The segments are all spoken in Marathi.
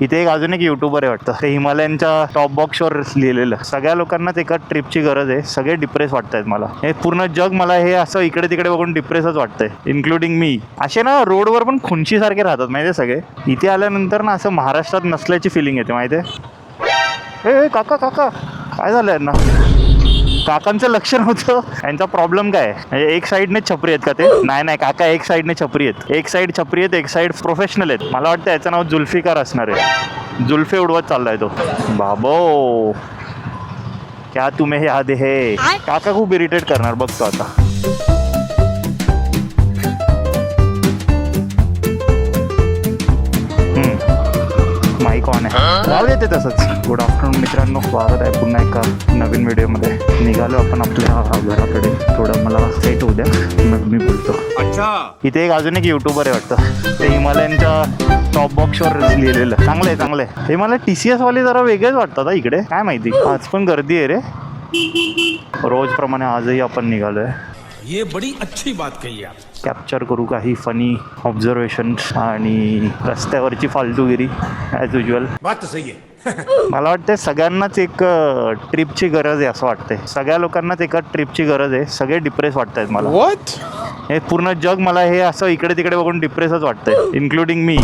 इथे एक अजून एक युट्यूबर आहे वाटतं, ते हिमालयांच्या टॉप बॉक्सवर लिहिलेलं. सगळ्या लोकांनाच एका ट्रिपची गरज आहे, सगळे डिप्रेस वाटतायत मला. हे पूर्ण जग मला हे असं इकडे तिकडे बघून डिप्रेसच वाटतंय, इन्क्लुडिंग मी. असे ना रोडवर पण खुंची सारखे राहतात माहितीये सगळे. इथे आल्यानंतर ना असं महाराष्ट्रात नसल्याची फिलिंग येते माहितीये. ए काका काका काय झालं यांना? काकांचं लक्ष नव्हतं. यांचा प्रॉब्लेम काय आहे? एक साईडने छपरी आहेत का ते? नाही काका, एक साईडने छपरी आहेत. एक साईड छपरी आहेत, एक साईड प्रोफेशनल आहेत. मला वाटतं याचं नाव जुल्फिकार असणार आहे. जुल्फे उडवत चाललाय तो. बाबो क्या तुम्हें याद है? काका खूप इरिटेट करणार बघतो आता. माईक ऑन आहे, राहू देते तसंच. गुड आफ्टरनून मित्रांनो, स्वागत आहे पुन्हा एका नवीन व्हिडिओमध्ये. निघालो आपण आपल्या घराकडे. थोडं मला सेट होऊ द्या, मग मी बोलतो. अच्छा, इथे एक अजून एक युट्यूबर आहे वाटतं, ते हिमालयांच्या टॉप बॉक्सवर लिहिलेलं. चांगलं आहे. हे मला TCS वाले जरा वेगळेच वाटतात इकडे, काय माहिती. आज पण गर्दी आहे रे, रोज प्रमाणे आजही आपण निघालोय. ये बड़ी अच्छी बात कही आप. कॅप्चर करू काही फनी ऑब्झर्वेशन आणि रस्त्यावरची फालतूगिरी ॲज युजल. बात सही आहे. मला वाटतं सगळ्यांनाच एक ट्रिपची गरज आहे असं वाटतंय. सगळ्या लोकांनाच एका ट्रिपची गरज आहे, सगळे डिप्रेस वाटतायत मला. व्हॉट? हे पूर्ण जग मला हे असं इकडे तिकडे बघून डिप्रेसच वाटतंय, इन्क्लुडिंग मी.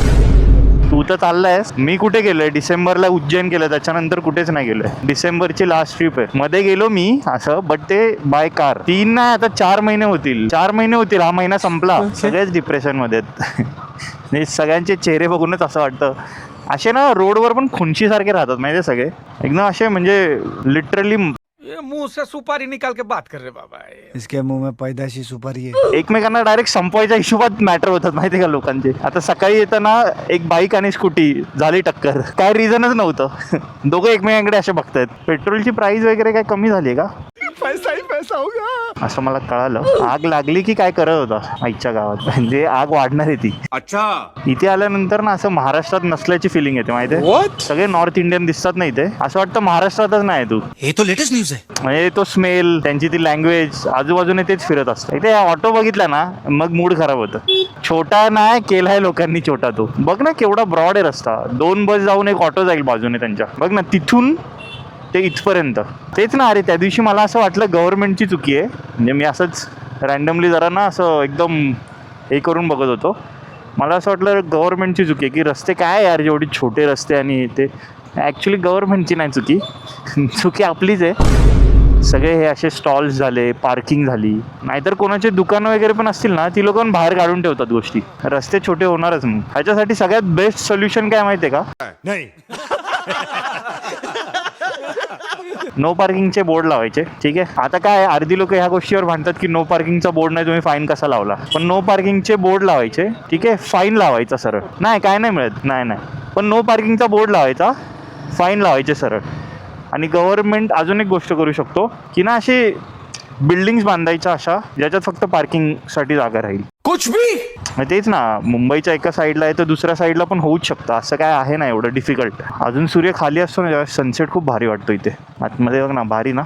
तू तर चाललायस, मी कुठे गेलोय? डिसेंबरला उज्जैन केलं, त्याच्यानंतर कुठेच नाही गेलोय. डिसेंबरची लास्ट ट्रिप आहे. मध्ये गेलो मी असं, बट ते बाय कार. 3 नाही आता 4 महिने होतील. हा महिना संपला. सगळेच डिप्रेशन मध्ये आहेत. सगळ्यांचे चेहरे बघूनच असं वाटतं. असे ना रोडवर पण खुंची सारखे राहतात माहिती सगळे, एकदम असे म्हणजे लिटरली. ये मुंह से सुपारी निकाल के बात कर रहे बाबा. इसके मुंह में पैदाशी सुपारी है. एकमेकांना डायरेक्ट संपवायच्या हिशोबात मॅटर होतात माहिती का लोकांचे. आता सकाळी येताना एक बाईक आणि स्कूटी झाली टक्कर, काय रिझनच नव्हतं. दोघं एकमेकांकडे असे बघतायत. पेट्रोलची प्राइस वगैरे काय कमी झाली का? पैसा ही पैसा होगा असं मला कळालं. आग लागली की काय करत होता आईच्या गावात, म्हणजे आग वाढणार आहे ती. अच्छा, इथे आल्यानंतर ना असं महाराष्ट्रात नसल्याची फिलिंग येते माहितीये. What? सगळे नॉर्थ इंडियन दिसतात नाही इथे, असं वाटतं महाराष्ट्रातच नाही तू. ये तो लेटेस्ट न्यूज है. म्हणजे तो स्मेल, त्यांची ती लँग्वेज, आजूबाजूने तेच फिरत असतं. इथे ऑटो बघितला ना मग मूड खराब होतं. छोटा नाही केलाय लोकांनी छोटा तो. बघ ना केवढा ब्रॉड आहे रस्ता. 2 बस जाऊन एक ऑटो जाईल बाजूने त्यांच्या. बघ ना तिथून ते इथपर्यंत. तेच ना. अरे त्या दिवशी मला असं वाटलं गव्हर्नमेंटची चुकी आहे. म्हणजे मी असंच रँडमली जरा ना असं एकदम हे करून बघत होतो. मला असं वाटलं गव्हर्नमेंटची चुकी आहे की रस्ते काय यार जेवढे छोटे रस्ते आणि ते. ॲक्च्युली गव्हर्नमेंटची नाही चुकी, चुकी आपलीच आहे. सगळे हे असे स्टॉल्स झाले, पार्किंग झाली. नाहीतर कोणाचे दुकानं वगैरे पण असतील ना, ती लोक बाहेर काढून ठेवतात गोष्टी. रस्ते छोटे होणारच. मग ह्याच्यासाठी सगळ्यात बेस्ट सोल्युशन काय माहिती आहे का? नहीं. नो पार्किंगचे बोर्ड लावायचे. ठीक आहे. आता काय अर्धी लोक ह्या गोष्टीवर भांडतात की नो पार्किंगचा बोर्ड नाही, तुम्ही फाईन कसा लावला. पण नो पार्किंगचे बोर्ड लावायचे. ठीक आहे. फाईन लावायचा सरळ. नाही काय नाही मिळत, नाही. पण नो पार्किंगचा बोर्ड लावायचा, फाईन लावायचे सरळ. आणि गव्हर्नमेंट अजून एक गोष्ट करू शकतो की ना अशी बिल्डिंग्स बांधायच्या अशा ज्याच्यात फक्त पार्किंगसाठी जागा राहील. कुछ भी. मग तेच ना, मुंबईच्या एका साईडला आहे तर दुसऱ्या साईडला पण होऊच शकतं. असं काय आहे ना एवढं डिफिकल्ट. अजून सूर्य खाली असतो ना जेव्हा, सनसेट खूप भारी वाटतो इथे. आतमध्ये बघ ना, भारी ना.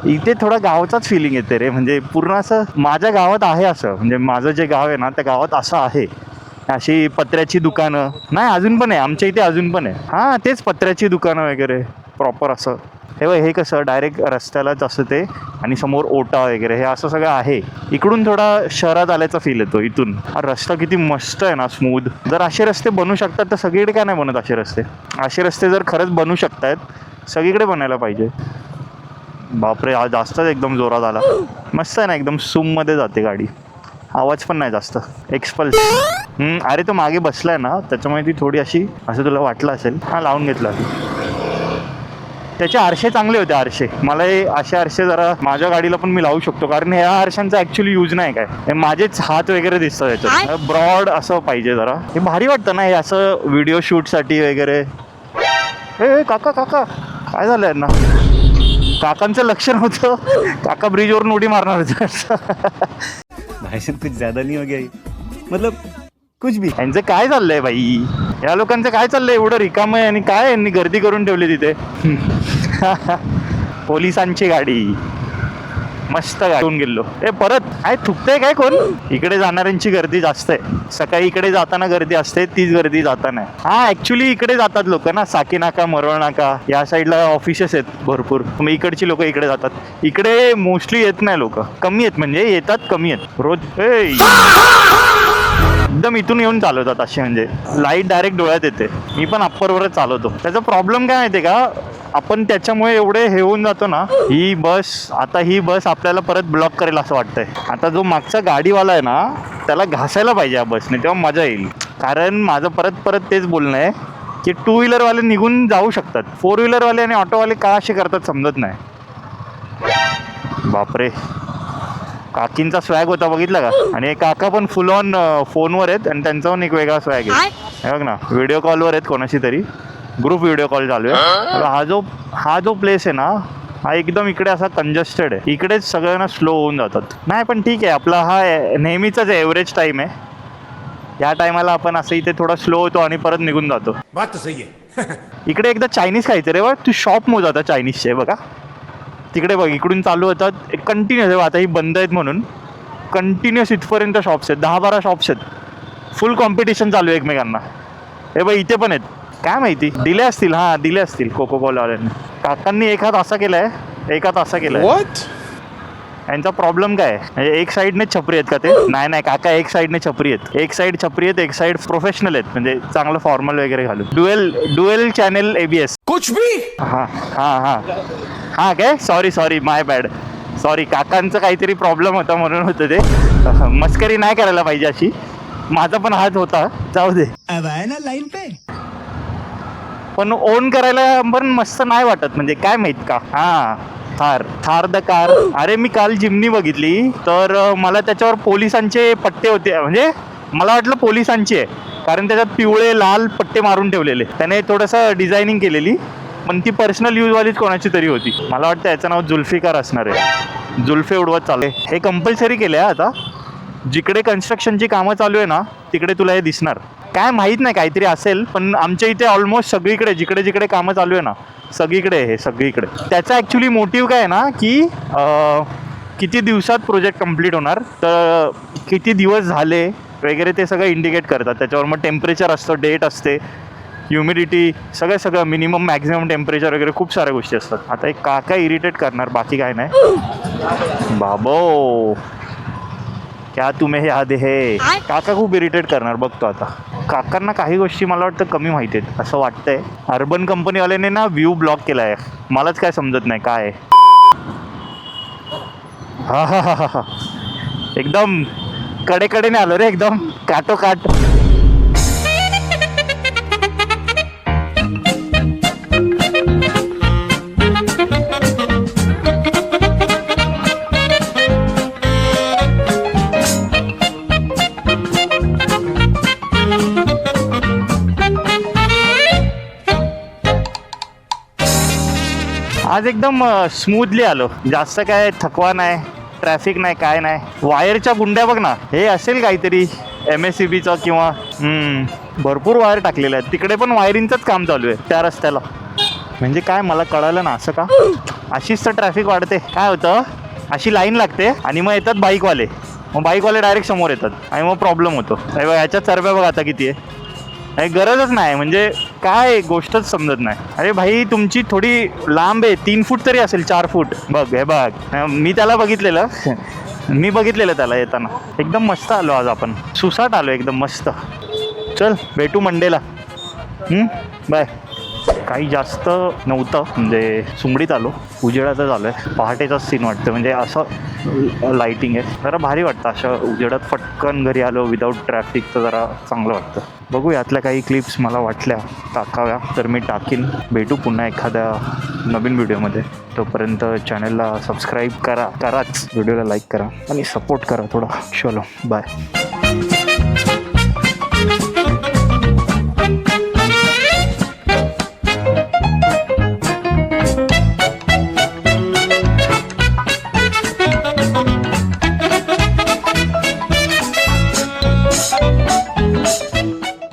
इथे थोडा गावाचाच फिलिंग येते रे. म्हणजे पूर्ण असं माझ्या गावात आहे असं. म्हणजे माझं जे गाव आहे ना त्या गावात असं आहे. अशी पत्र्याची दुकानं नाही, अजून पण आहे आमच्या इथे, अजून पण आहे. हां तेच पत्र्याची दुकानं वगैरे प्रॉपर असं. हे कसं डायरेक्ट रस्त्यालाच असं ते, आणि समोर ओटा वगैरे हे असं सगळं आहे. इकडून थोडा शहरात आल्याचा फील येतो इथून. हा रस्ता किती मस्त आहे ना, स्मूथ. जर असे रस्ते बनू शकतात तर सगळीकडे काय नाही बनत असे रस्ते. असे रस्ते जर खरंच बनू शकतायत सगळीकडे बनायला पाहिजे. बापरे, आज जास्तच एकदम जोरात आला. मस्त आहे ना, एकदम सूममध्ये जाते गाडी. आवाज पण नाही जास्त. एक्सपल्स. अरे तो मागे बसलाय ना त्याच्यामुळे ती थोडी अशी, असं तुला वाटलं असेल. हा लावून घेतला. त्याचे आरशे चांगले होते. आरशे मला हे असे आरशे जरा माझ्या गाडीला पण मी लावू शकतो, कारण ह्या आरशांचा ॲक्च्युली यूज नाही काय. हे माझेच हात वगैरे दिसतात याच्यात. ब्रॉड असं पाहिजे जरा. हे भारी वाटतं ना हे असं व्हिडिओ शूटसाठी वगैरे. हे काका काय झालं यांना? काकांचं लक्ष नव्हतं. काका ब्रिजवरून उडी मारणार होते. भाषण कुछ ज्यादा नहीं हो गया ये? मतलब कुछ भी. यांचं काय चाललंय बाई? या लोकांचं काय चाललंय? एवढं रिकामं आहे आणि काय यांनी गर्दी करून ठेवली तिथे. पोलिसांची गाडी. मस्त गाडून गेलो. परत काय थुकतंय काय कोण? इकडे जाणाऱ्यांची गर्दी जास्त आहे. सकाळी इकडे जाताना गर्दी असते, तीच गर्दी जाताना आहे. हा ऍक्च्युली इकडे जातात लोक ना, साकी नाका, मरवळ नाका या साईडला ऑफिसेस आहेत भरपूर. मग इकडची लोक इकडे जातात. इकडे मोस्टली येत नाही लोक, कमी आहेत, म्हणजे येतात कमी आहेत रोज. एकदम इथून येऊन चालवतात असे, म्हणजे लाईट डायरेक्ट डोळ्यात येते. मी पण अप्परवरच चालवतो. त्याचा प्रॉब्लेम काय माहितीये का, आपण त्याच्यामुळे एवढे हे होऊन जातो ना, ही बस आपल्याला परत ब्लॉक करेल असं वाटतंय. आता जो मागचा गाडीवाला आहे ना, त्याला घासायला पाहिजे या बसने, तेव्हा मजा येईल. कारण माझं परत तेच बोलणं आहे की टू व्हीलरवाले निघून जाऊ शकतात, फोर व्हीलरवाले आणि ऑटोवाले का असे करतात समजत नाही. बापरे, काकींचा स्वॅग होता बघितला का? आणि एक काका पण फुल ऑन फोनवर आहेत आणि त्यांचा पण एक वेगळा स्वॅग आहे. हे बघ ना, व्हिडिओ कॉलवर आहेत कोणाशी तरी, ग्रुप व्हिडिओ कॉल चालू आहे. हा जो प्लेस आहे ना, हा एकदम इकडे असा कंजस्टेड आहे. इकडेच सगळ्यांना स्लो होऊन जातात. नाही पण ठीक आहे, आपला हा नेहमीचाच एव्हरेज टाईम आहे. या टायमाला आपण असं इथे थोडा स्लो होतो आणि परत निघून जातो. बात तो सही है. इकडे एकदा चायनीज खायचं रे बघ, तू शॉप मोज आता चायनीजचे बघा. तिकडे बघ इकडून चालू होतात कंटिन्युअस आहे. आता ही बंद आहेत म्हणून कंटिन्युअस इथपर्यंत शॉप्स आहेत, 10-12 शॉप्स आहेत. फुल कॉम्पिटिशन चालू आहे एकमेकांना. हे बघ इथे पण आहेत. काय माहिती दिले असतील कोको कोलावाल्यांनी. काकांनी एक हात असा केलाय, एक हात असा केलाय. यांचा प्रॉब्लेम काय आहे? म्हणजे एक साईडने छपरी आहेत का ते? नाही काका, एक साईडने छपरी आहेत. एक साईड छपरी आहेत, एक साईड प्रोफेशनल आहेत, म्हणजे चांगलं फॉर्मल वगैरे घालून. Dual channel ABS. कुछ भी. हा काय, सॉरी माय बॅड. सॉरी, काकांचं काहीतरी प्रॉब्लेम होता म्हणून होतं ते. मस्करी नाही करायला पाहिजे अशी. माझा पण हात होता, जाऊ दे. अब आए ना लाइन पे. पण ओन करायला पण मस्त नाही वाटत, म्हणजे काय माहित का. Thar the car. अरे मी काल जिमनी बघितली तर मला त्याच्यावर पोलिसांचे पट्टे होते, म्हणजे मला वाटलं पोलिसांचे आहे, कारण त्याच्यात पिवळे लाल पट्टे मारून ठेवलेले. त्याने थोडंसं डिझायनिंग केलेली, पण ती पर्सनल यूजवालीच कोणाची तरी होती. मला वाटतं याचं नाव जुल्फिकार असणार आहे. जुल्फे उडवत चालू आहे. हे कंपल्सरी केलं आहे आता. जिकडे कन्स्ट्रक्शनची कामं चालू आहे ना, तिकडे तुला हे दिसणार. काय माहीत नाही, काहीतरी असेल, पण आमच्या इथे ऑलमोस्ट सगळीकडे जिकडे कामं चालू आहे ना, सगळीकडे. त्याचा ॲक्च्युली मोटिव्ह काय आहे ना, की किती दिवसात प्रोजेक्ट कंप्लीट होणार, तर किती दिवस झाले वगैरे ते सगळं इंडिकेट करतात. त्याच्यावर मग टेम्परेचर असतं, डेट असते, ह्युमिडिटी, सगळं मिनिमम मॅक्झिमम टेम्परेचर वगैरे खूप साऱ्या गोष्टी असतात. आता एक काका इरिटेट करणार, बाकी काय नाही. बाबो क्या तुम्ही याद है. काका खूप इरिटेट करणार बघतो आता. काकांना काही गोष्टी मला वाटतं कमी माहिती आहेत असं वाटतंय. अर्बन कंपनीवाल्याने ना व्ह्यू ब्लॉक केला आहे. मलाच काय समजत नाही काय. हा एकदम कडेने आलो रे, एकदम काटोकाट. आज एकदम स्मूथली आलो, जास्त काय थकवा नाही, ट्रॅफिक नाही, काय नाही. वायरच्या गुंड्या बघ ना, हे असेल काहीतरी MSCBचं किंवा भरपूर वायर टाकलेल्या आहेत. तिकडे पण वायरिंगचंच काम चालू आहे त्या रस्त्याला. म्हणजे काय मला कळालं ना, असं का अशीच तर ट्रॅफिक वाढते. काय होतं, अशी लाईन लागते आणि मग येतात बाईकवाले, मग बाईकवाले डायरेक्ट समोर येतात आणि मग प्रॉब्लेम होतो. अरे बघ याच्यात चरब्या बघ आता किती आहे. गरजच नाही, म्हणजे काय गोष्टच समजत नाही. अरे भाई तुमची थोडी लांब आहे, 3 फूट तरी असेल, 4 फूट. बघ हे बघ, मी बघितलेलं त्याला येताना. एकदम मस्त आलो आज आपण, सुसाट आलो एकदम मस्त. चल भेटू मंडेला. बाय. काही जास्त नव्हतं, म्हणजे सुमडीत आलो, उजेडातच आलो आहे. पहाटेचाच सीन वाटतं, म्हणजे असं लाईटिंग आहे, जरा भारी वाटतं. असं उजेडात फटकन घरी आलो विदाऊट ट्रॅफिक, तर जरा चांगलं वाटतं. बघू यातल्या काही क्लिप्स मला वाटल्या टाकाव्या तर मी टाकीन. भेटू पुन्हा एखाद्या नवीन व्हिडिओमध्ये. तोपर्यंत चॅनलला सबस्क्राईब कराच, व्हिडिओला लाईक करा आणि सपोर्ट करा थोडा. चलो बाय.